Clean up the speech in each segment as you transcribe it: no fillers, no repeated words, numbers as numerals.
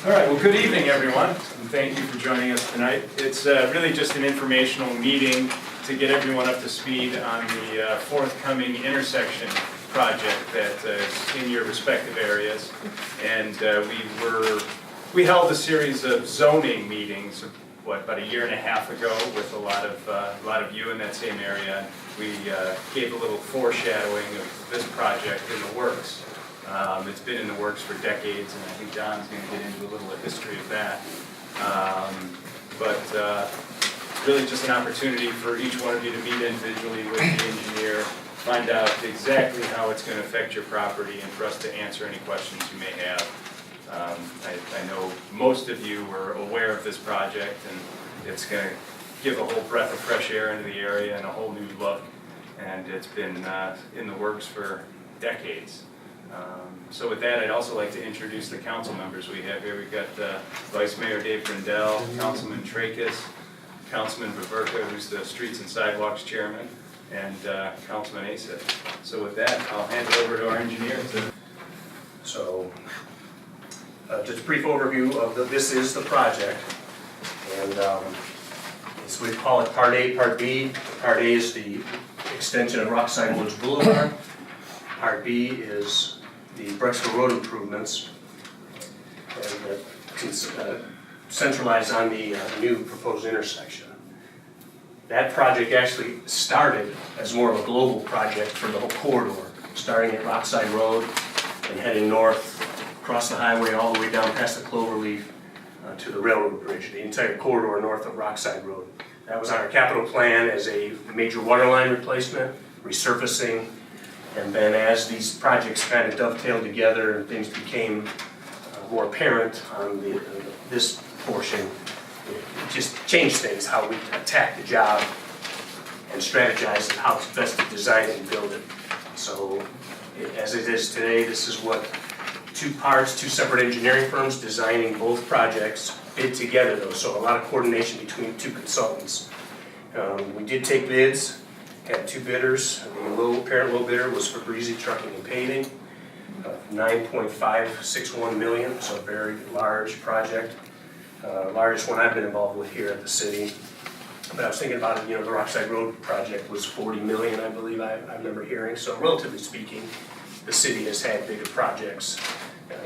All right, well, good evening, everyone, and thank you for joining us tonight. It's really just an informational meeting to get everyone up to speed on the forthcoming intersection project that is in your respective areas. And we held a series of zoning meetings, about a year and a half ago, with a lot of you in that same area. We gave a little foreshadowing of this project in the works. It's been in the works for decades, and I think Don's going to get into a little of history of that. Really just an opportunity for each one of you to meet individually with the engineer, find out exactly how it's going to affect your property, and for us to answer any questions you may have. I know most of you are aware of this project, and it's going to give a whole breath of fresh air into the area and a whole new look, and it's been in the works for decades. So with that, I'd also like to introduce the council members we have here. We've got Vice Mayor Dave Brindell, Councilman Tracus, Councilman Baverka, who's the Streets and Sidewalks Chairman, and Councilman Asif. So with that, I'll hand it over to our engineer. So, just a brief overview of this is the project, and we call it Part A, Part B. Part A is the extension of Rockside Woods Boulevard. Part B is the Brexville Road improvements, and centralized on the new proposed intersection. That project actually started as more of a global project for the whole corridor, starting at Rockside Road and heading north across the highway all the way down past the Cloverleaf to the railroad bridge, the entire corridor north of Rockside Road. That was on our capital plan as a major water line replacement, resurfacing. And then as these projects kind of dovetailed together and things became more apparent on this portion, it just changed things, how we attack the job and strategize how to best to design it and build it. So as it is today, this is what two separate engineering firms designing both projects bid together though, so a lot of coordination between two consultants. We did take bids. Had two bidders. The apparent low bidder was for Breezy Trucking and Paving, $9.561 million, so a very large project. Largest one I've been involved with here at the city. But I was thinking about it, the Rockside Road project was $40 million, I believe I remember hearing. So relatively speaking, the city has had bigger projects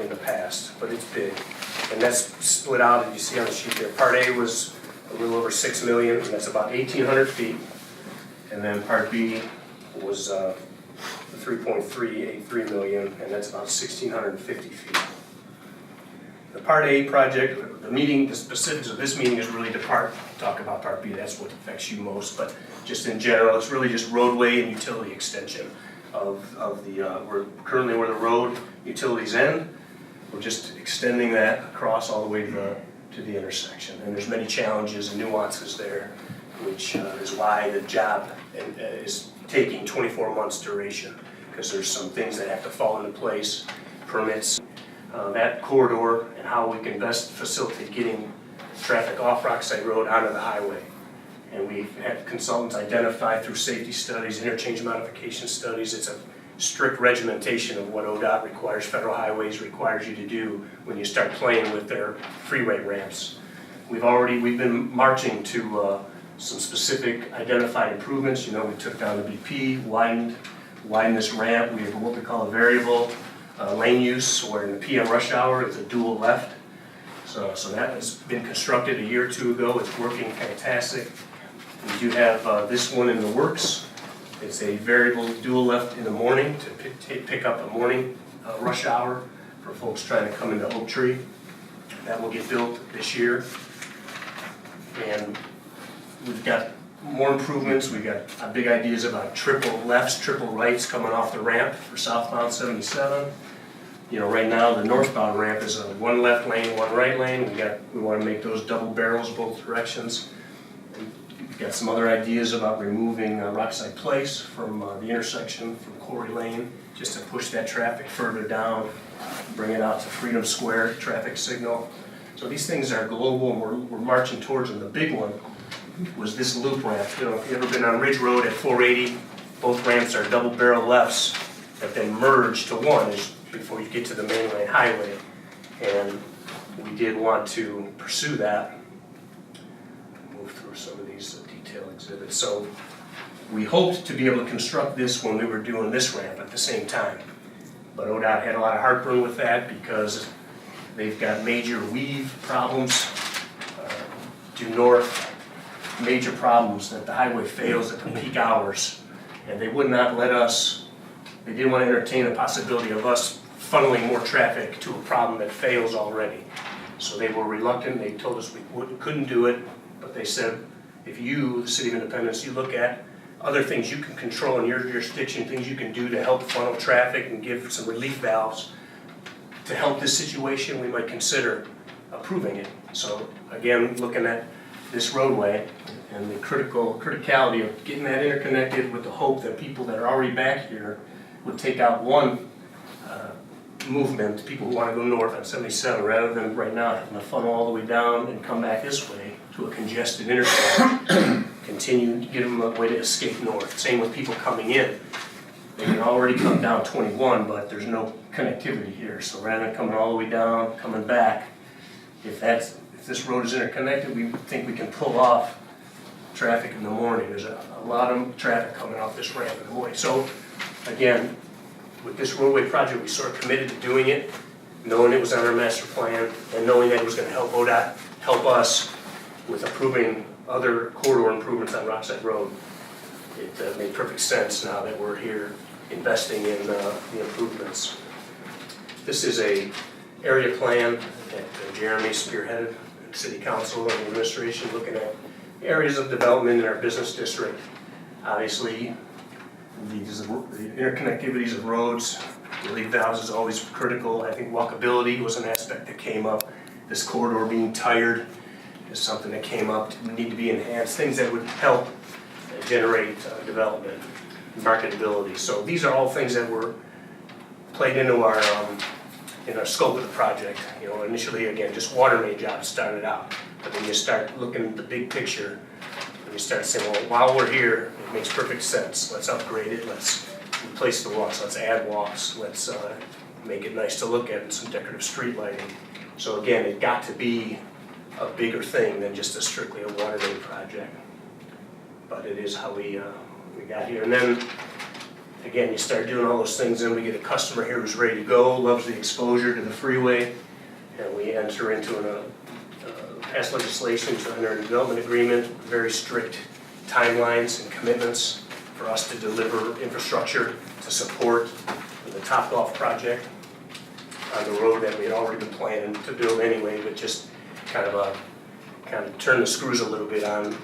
in the past, but it's big. And that's split out, as you see on the sheet there. Part A was a little over $6 million, and that's about 1,800 feet. And then Part B was $3.383 million, and that's about 1,650 feet. The Part A project, the specifics of this meeting is really to talk about Part B. That's what affects you most. But just in general, it's really just roadway and utility extension of we're currently where the road utilities end. We're just extending that across all the way to the intersection. And there's many challenges and nuances there, which is why the job is taking 24 months duration, because there's some things that have to fall into place, permits, that corridor, and how we can best facilitate getting traffic off Rockside Road onto the highway. And we've had consultants identify through safety studies, interchange modification studies. It's a strict regimentation of what ODOT requires, federal highways requires you to do when you start playing with their freeway ramps. We've been marching to some specific identified improvements. We took down the BP, widened this ramp. We have what we call a variable lane use, where in the PM rush hour it's a dual left. So that has been constructed a year or two ago. It's working fantastic. We do have this one in the works. It's a variable dual left in the morning to pick up a morning rush hour for folks trying to come into Oak Tree. That will get built this year. And we've got more improvements. We've got big ideas about triple lefts, triple rights coming off the ramp for southbound 77. Right now the northbound ramp is a one left lane, one right lane. We want to make those double barrels both directions. We've got some other ideas about removing Rockside Place from the intersection from Quarry Lane, just to push that traffic further down, bring it out to Freedom Square traffic signal. So these things are global, and we're marching towards them. The big one was this loop ramp. If you've ever been on Ridge Road at 480, both ramps are double barrel lefts that then merge to one before you get to the main lane highway. And we did want to pursue that. Move through some of these detail exhibits. So we hoped to be able to construct this when we were doing this ramp at the same time. But ODOT had a lot of heartburn with that because they've got major weave problems due north, major problems that the highway fails at the peak hours. And they would not let us, they didn't want to entertain the possibility of us funneling more traffic to a problem that fails already. So they were reluctant, they told us we couldn't do it, but they said, if you, the City of Independence, you look at other things you can control in your jurisdiction, things you can do to help funnel traffic and give some relief valves to help this situation, we might consider approving it. So again, looking at this roadway and the criticality of getting that interconnected with the hope that people that are already back here would take out one movement, people who want to go north on 77, rather than right now having to funnel all the way down and come back this way to a congested intersection. Continue to get them a way to escape north. Same with people coming in. They can already come down 21, but there's no connectivity here. So rather than coming all the way down, coming back, if this road is interconnected, we think we can pull off traffic in the morning. There's a lot of traffic coming off this ramp in the morning. So again, with this roadway project, we sort of committed to doing it, knowing it was on our master plan, and knowing that it was going to help ODOT, help us with approving other corridor improvements on Rockside Road. It made perfect sense now that we're here investing in the improvements. This is a area plan that Jeremy spearheaded, City Council and administration, looking at areas of development in our business district. Obviously, the interconnectivities of roads, relief valves is always critical. I think walkability was an aspect that came up. This corridor being tired is something that came up, need to be enhanced, things that would help generate development, marketability. So these are all things that were played into our in our scope of the project. You know, initially, again, just water main jobs started out, but then you start looking at the big picture, and you start saying, well, while we're here, it makes perfect sense. Let's upgrade it. Let's replace the walks. Let's add walks. Let's make it nice to look at and some decorative street lighting. So again, it got to be a bigger thing than just strictly a water main project. But it is how we got here. And then, again, you start doing all those things, and we get a customer here who's ready to go, loves the exposure to the freeway, and we enter into pass legislation to enter a development agreement, very strict timelines and commitments for us to deliver infrastructure to support the Topgolf project on the road that we had already been planning to build anyway, but just kind of turn the screws a little bit on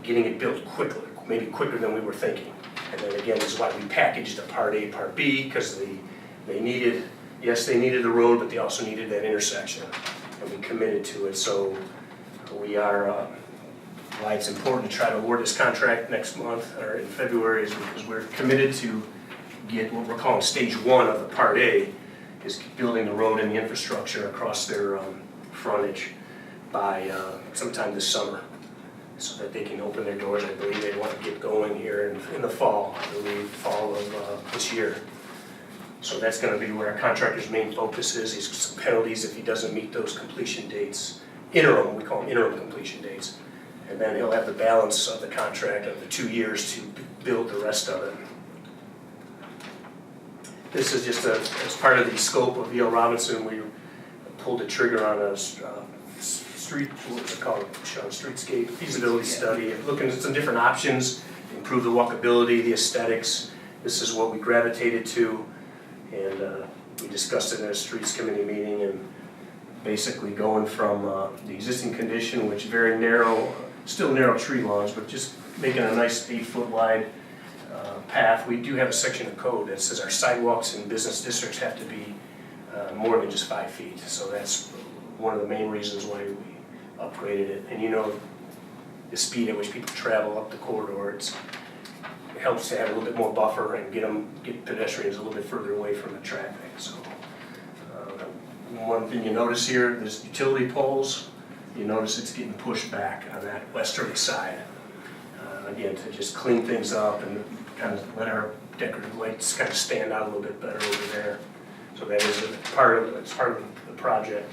getting it built quickly, maybe quicker than we were thinking. And then again, this is why we packaged a Part A, Part B, because they needed, yes, they needed the road, but they also needed that intersection, and we committed to it. So we are, why it's important to try to award this contract next month, or in February, is because we're committed to get what we're calling stage 1 of the Part A, is building the road and the infrastructure across their frontage by sometime this summer, so that they can open their doors. I believe they want to get going here in the fall, I believe fall of this year. So that's going to be where our contractor's main focus is. He's some penalties if he doesn't meet those completion dates. Interim, we call them interim completion dates. And then he'll have the balance of the contract of the 2 years to build the rest of it. This is just as part of the scope of E.L. Robinson, we pulled the trigger on a streetscape feasibility study, looking at some different options, improve the walkability, the aesthetics. This is what we gravitated to, and we discussed it in a streets committee meeting, and basically going from the existing condition, which very narrow, still narrow tree lawns, but just making a nice 8-foot wide path. We do have a section of code that says our sidewalks in business districts have to be more than just 5 feet. So that's one of the main reasons why we upgraded it. And you know, the speed at which people travel up the corridor, it helps to have a little bit more buffer and get pedestrians a little bit further away from the traffic. So one thing you notice here, there's utility poles. You notice it's getting pushed back on that westerly side. Again, to just clean things up and kind of let our decorative lights kind of stand out a little bit better over there. So that is part of the project.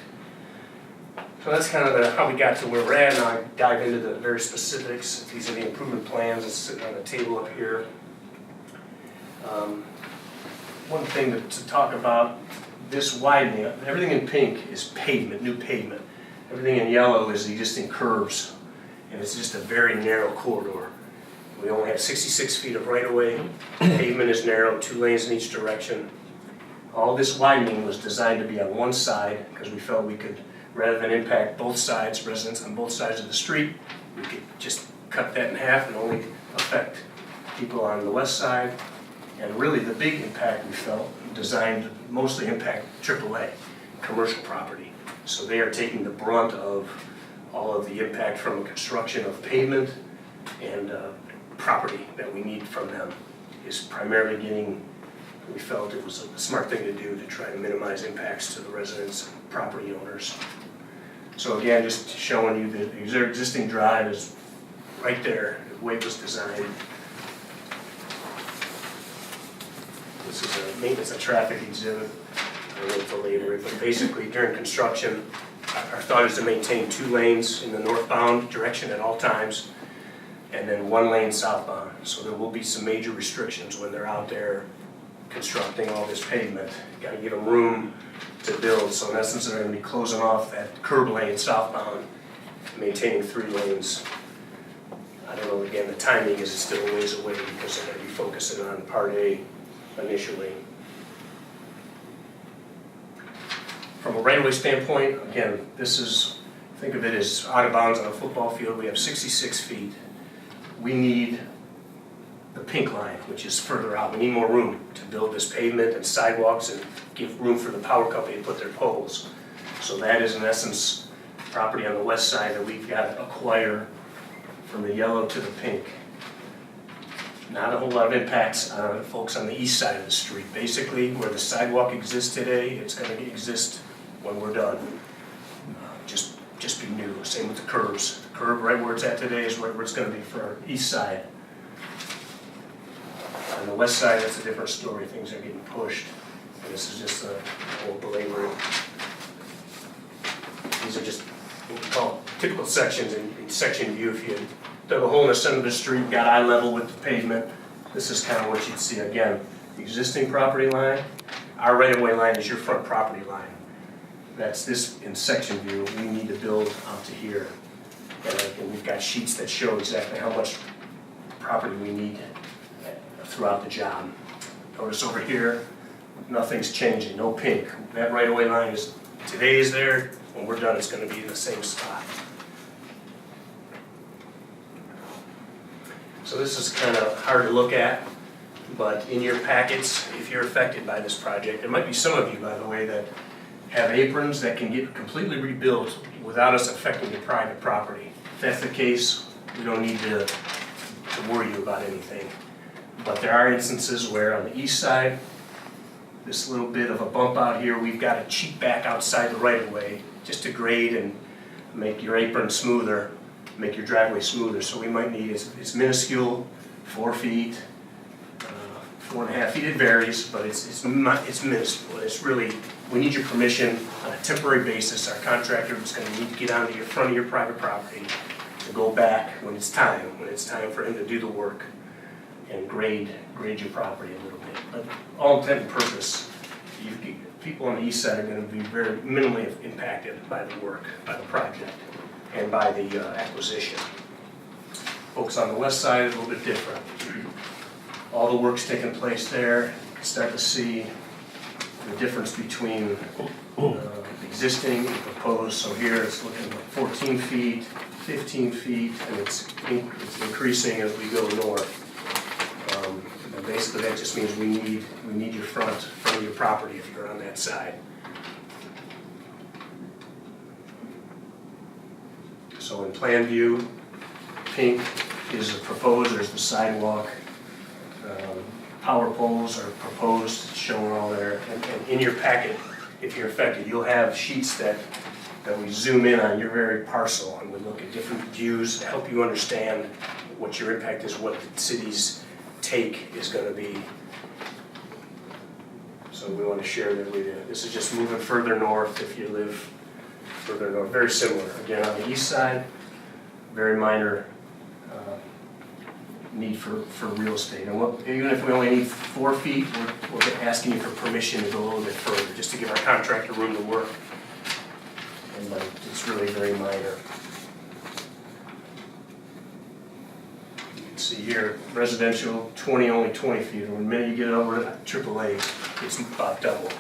So that's kind of how we got to where we're at. Now I dive into the very specifics. These are the improvement plans that's sitting on the table up here. One thing to talk about, this widening, everything in pink is pavement, new pavement. Everything in yellow is existing curbs, and it's just a very narrow corridor. We only have 66 feet of right-of-way. Pavement is narrow, 2 lanes in each direction. All this widening was designed to be on one side because we felt we could, rather than impact both sides, residents on both sides of the street, we could just cut that in half and only affect people on the west side. And really the big impact we felt, designed mostly impact AAA, commercial property. So they are taking the brunt of all of the impact from the construction of pavement and property that we need from them is primarily getting, we felt it was a smart thing to do to try to minimize impacts to the residents and property owners. So again, just showing you that their existing drive is right there, the way it was designed. This is a maintenance of traffic exhibit. I don't know to belabor it, but basically during construction, our thought is to maintain 2 lanes in the northbound direction at all times, and then 1 lane southbound. So there will be some major restrictions when they're out there constructing all this pavement. Got to give them room to build. So in essence, they're going to be closing off that curb lane southbound, maintaining 3 lanes. I don't know, again, the timing is still a ways away because they're going to be focusing on Part A initially. From a right-of-way standpoint, again, this is, think of it as out of bounds on a football field. We have 66 feet. We need the pink line, which is further out. We need more room to build this pavement and sidewalks and give room for the power company to put their poles. So that is in essence property on the west side that we've got to acquire from the yellow to the pink. Not a whole lot of impacts on folks on the east side of the street. Basically, where the sidewalk exists today, it's going to exist when we're done. Just be new. Same with the curbs. The curb right where it's at today is where it's going to be for our east side. On the west side, that's a different story. Things are getting pushed. And this is just a whole belabor. These are just what we call typical sections in section view. If you dug a hole in the center of the street, got eye level with the pavement, this is kind of what you'd see. Again, the existing property line, our right-of-way line is your front property line. That's this in section view. We need to build out to here. And we've got sheets that show exactly how much property we need throughout the job. Notice over here, nothing's changing, no pink. That right-of-way line is, today is there, when we're done it's going to be in the same spot. So this is kind of hard to look at, but in your packets, if you're affected by this project, there might be some of you, by the way, that have aprons that can get completely rebuilt without us affecting your private property. If that's the case, we don't need to worry you about anything. But there are instances where on the east side, this little bit of a bump out here, we've got to cheat back outside the right-of-way just to grade and make your apron smoother, make your driveway smoother. So we might need, it's minuscule, 4 feet, 4.5 feet, it varies, but it's minuscule. It's really, we need your permission on a temporary basis. Our contractor is going to need to get onto your front of your private property to go back when it's time for him to do the work and grade your property a little bit. But all intent and purpose, people on the east side are going to be very minimally impacted by the work, by the project, and by the acquisition. Folks on the west side is a little bit different. All the work's taking place there. You can start to see the difference between existing and proposed. So here it's looking like 14 feet, 15 feet, and it's increasing as we go north. And basically that just means we need your front of your property if you're on that side. So in plan view, pink is proposed, there's the sidewalk. Power poles are proposed, shown all there. And in your packet, if you're affected, you'll have sheets that we zoom in on your very parcel, and we look at different views to help you understand what your impact is, what the city's take is going to be. So we want to share that with you. This is just moving further north if you live further north, very similar. Again, on the east side, very minor need for real estate. And even if we only need 4 feet, we're asking you for permission to go a little bit further, just to give our contractor room to work. And it's really very minor. You can see here, residential, only 20 feet. And the minute you get it over to AAA, it's about double.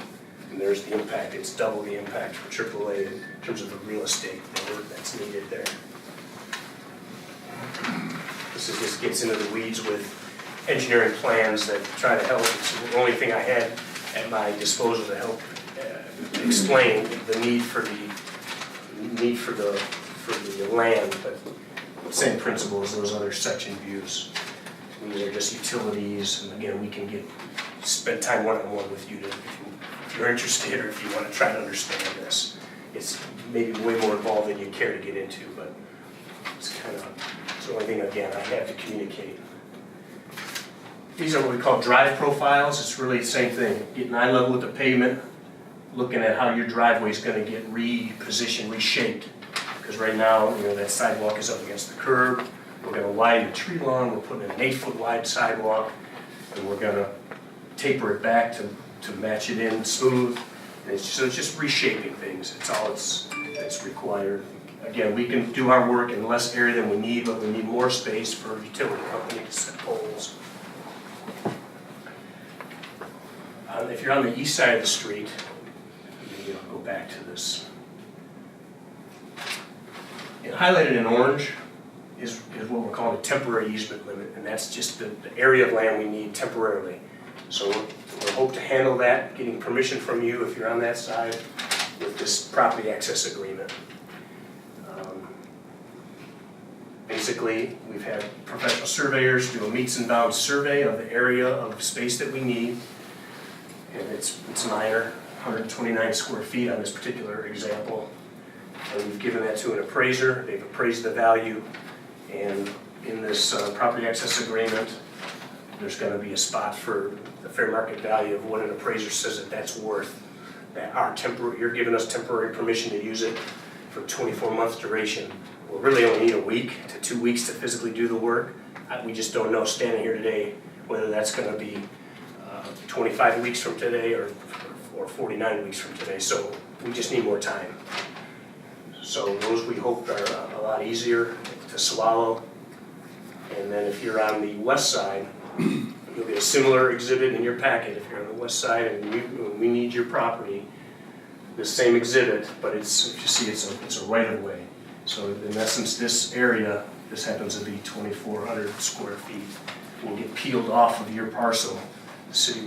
And there's the impact, it's double the impact for AAA in terms of the real estate that's needed there. This just gets into the weeds with engineering plans that try to help. It's the only thing I had at my disposal to help explain the need for the land, but same principle as those other section views. These are just utilities, and again, we can spend time one-on-one with you if you're interested or if you want to try to understand this. It's maybe way more involved than you care to get into, but it's the only thing, again, I have to communicate. These are what we call drive profiles. It's really the same thing. Getting eye level with the pavement, looking at how your driveway is going to get repositioned, reshaped. Because right now, that sidewalk is up against the curb. We're going to widen the tree lawn. We're putting in an 8-foot wide sidewalk, and we're going to taper it back to match it in smooth. And so it's just reshaping things. It's all that's required. Again, we can do our work in less area than we need, but we need more space for a utility company to set poles. If you're on the east side of the street, maybe I'll go back to this. And highlighted in orange is what we're calling a temporary easement limit, and that's just the area of land we need temporarily. So we'll hope to handle that, getting permission from you if you're on that side with this property access agreement. Basically, we've had professional surveyors do a meets and bounds survey of the area of space that we need. And it's minor, 129 square feet on this particular example. And we've given that to an appraiser. They've appraised the value. And in this property access agreement, there's going to be a spot for the fair market value of what an appraiser says that's worth. You're giving us temporary permission to use it for 24-month duration. We'll really only need a week to 2 weeks to physically do the work. We just don't know standing here today whether that's going to be 25 weeks from today or 49 weeks from today. So we just need more time. So those we hope are a lot easier to swallow. And then if you're on the west side, you'll get a similar exhibit in your packet. If you're on the west side and we need your property, the same exhibit, but if you see, it's a right of way. So in essence, this area, this happens to be 2,400 square feet, will get peeled off of your parcel. The city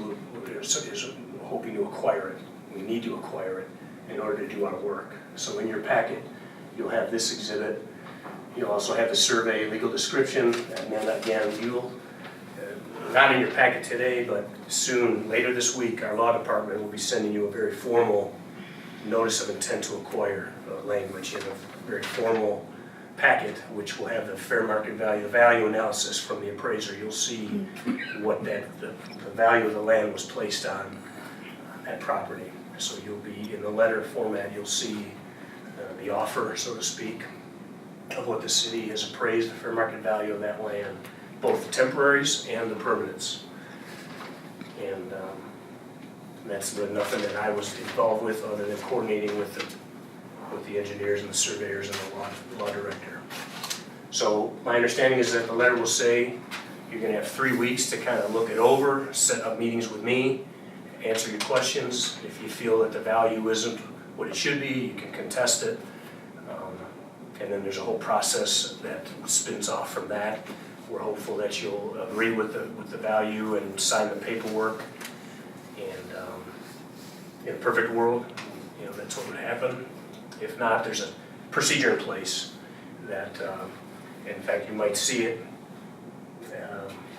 is hoping to acquire it. We need to acquire it in order to do our work. So in your packet, you'll have this exhibit. You'll also have the survey, legal description, and then again, you'll, not in your packet today, but soon, later this week, our law department will be sending you a very formal notice of intent to acquire language in a very formal packet, which will have the fair market value, the value analysis from the appraiser. You'll see what the value of the land was placed on that property. So you'll be, in the letter format, you'll see the offer, so to speak, of what the city has appraised the fair market value of that land, both the temporaries and the permanents. And that's nothing that I was involved with other than coordinating with the engineers and the surveyors and the law director. So my understanding is that the letter will say you're going to have 3 weeks to kind of look it over, set up meetings with me, answer your questions. If you feel that the value isn't what it should be, you can contest it. And then there's a whole process that spins off from that. We're hopeful that you'll agree with the value and sign the paperwork. And in a perfect world, that's what would happen. If not, there's a procedure in place that, in fact, you might see it.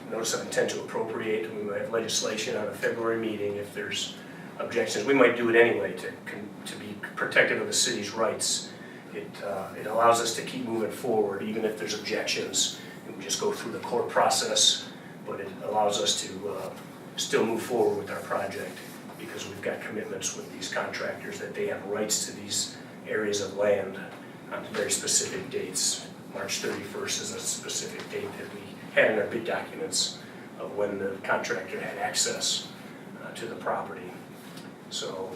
Notice of intent to appropriate. We might have legislation on a February meeting if there's objections. We might do it anyway to be protective of the city's rights. It allows us to keep moving forward even if there's objections. And we just go through the court process, but it allows us to still move forward with our project because we've got commitments with these contractors that they have rights to these areas of land on very specific dates. March 31st is a specific date that we had in our bid documents of when the contractor had access to the property. So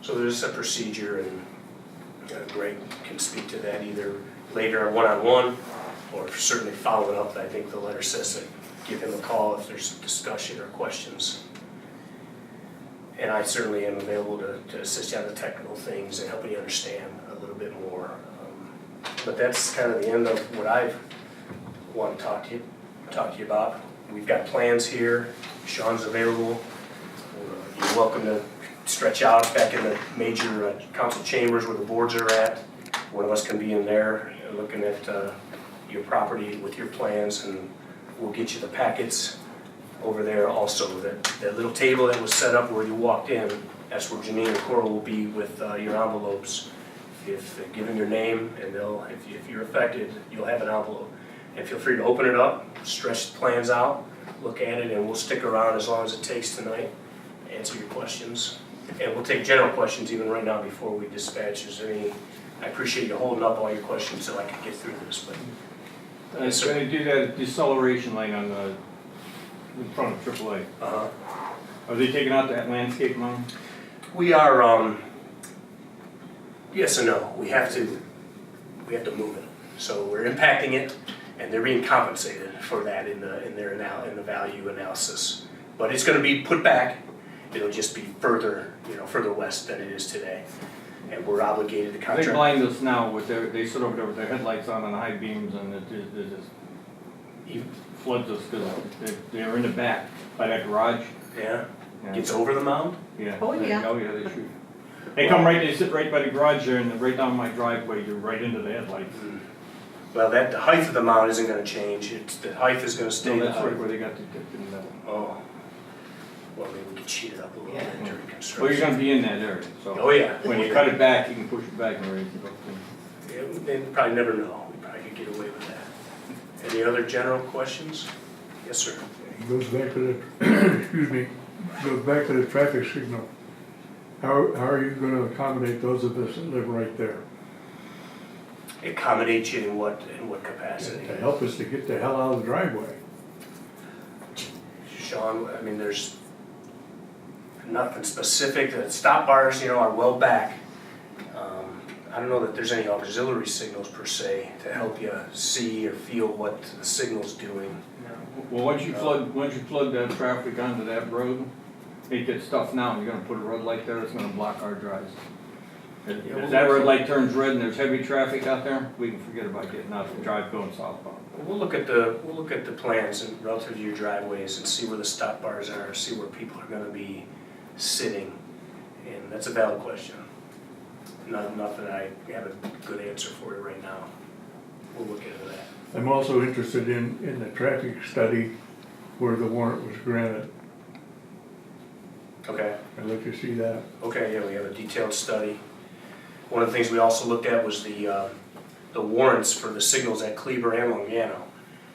there's a procedure, and Greg can speak to that either later one-on-one or certainly following up. I think the letter says that give him a call if there's discussion or questions. And I certainly am available to assist you on the technical things and helping you understand a little bit more. But that's kind of the end of what I want to talk to you about. We've got plans here. Sean's available. You're welcome to stretch out back in the major council chambers where the boards are at. One of us can be in there looking at your property with your plans, and we'll get you the packets over there also. That little table that was set up where you walked in, that's where Janine and Coral will be with your envelopes. If give them your name, and if you're affected, you'll have an envelope. And feel free to open it up, stretch the plans out, look at it, and we'll stick around as long as it takes tonight, answer your questions. And we'll take general questions even right now before we dispatch. Is there any? I appreciate you holding up all your questions so I can get through this. But It's going to do that deceleration line on the in front of AAA. Are they taking out that landscape line? We are. Yes and no. We have to move it. So we're impacting it, and they're being compensated for that in the value analysis. But it's going to be put back. It'll just be further west than it is today, and we're obligated to contract. They blind us now with they sit over there with their headlights on and high beams, and it just floods us because they're in the back by that garage. Yeah. Gets over the mound. Yeah. Oh, yeah. Oh yeah, they shoot. They come right. They sit right by the garage there, and right down my driveway. You're right into the headlights. Well, the height of the mound isn't going to change. The height is going to stay. So that's right where they got the tip in the middle. Oh. Well, maybe we could cheat it up a little bit during construction. Well, you're going to be in that area, so. Oh yeah. When you cut it back, you can push it back and raise it up. Yeah, they probably never know. We probably could get away with that. Any other general questions? Yes, sir. It goes back to the, excuse me, goes back to the traffic signal. How are you gonna accommodate those of us that live right there? Accommodate you in what capacity? To help us to get the hell out of the driveway. Sean, I mean, there's nothing specific. The stop bars, are well back. I don't know that there's any auxiliary signals per se to help you see or feel what the signal's doing. Well, once you flood that traffic onto that road, it gets stuff now. You're gonna put a red light there. It's gonna block our drives. If that red light turns red and there's heavy traffic out there, we can forget about getting out the drive going southbound. We'll look at the plans and relative to your driveways and see where the stop bars are, see where people are going to be sitting, and that's a valid question. Nothing I have a good answer for you right now. We'll look into that. I'm also interested in the traffic study where the warrant was granted. Okay. I'd like to see that. Okay, yeah, we have a detailed study. One of the things we also looked at was the warrants for the signals at Kleber and Longano.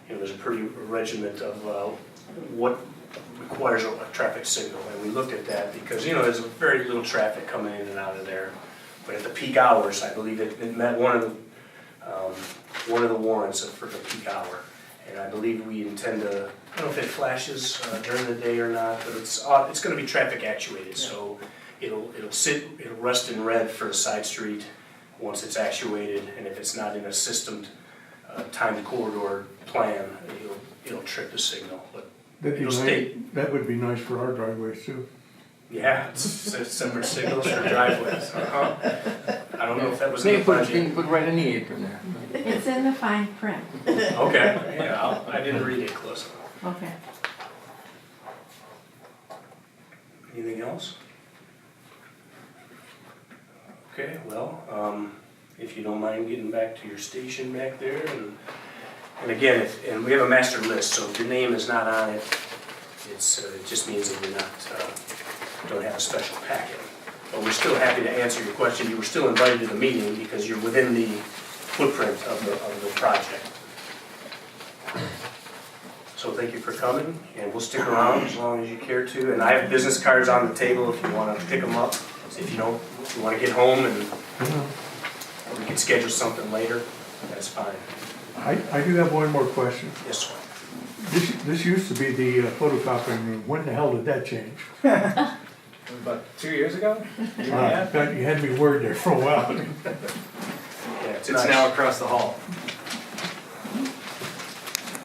There's a pretty regiment of what requires a traffic signal, and we looked at that because there's very little traffic coming in and out of there. But at the peak hours, I believe it met one of the warrants for the peak hour, and I believe we intend to. I don't know if it flashes during the day or not, but it's going to be traffic actuated, so it'll rest in red for the side street once it's actuated, and if it's not in a systemed timed corridor plan, it'll trip the signal. But That would be nice for our driveways too. yeah, it's separate signals for driveways. I don't know if that was in They the put budget. right in the apron there. It's in the fine print. Okay, yeah, I didn't read it close enough. Okay. Anything else? Okay, well, if you don't mind getting back to your station back there, and again, and we have a master list, so if your name is not on it, it just means that you're not, don't have a special packet. But we're still happy to answer your question. You were still invited to the meeting because you're within the footprint of the project. So thank you for coming, and we'll stick around as long as you care to. And I have business cards on the table if you want to pick them up. If you want to get home and or we could schedule something later, that's fine. I do have one more question. Yes, sir. This used to be the photocopying room. When the hell did that change? About 2 years ago? God, you had me worried there for a while. Yeah, It's now across the hall.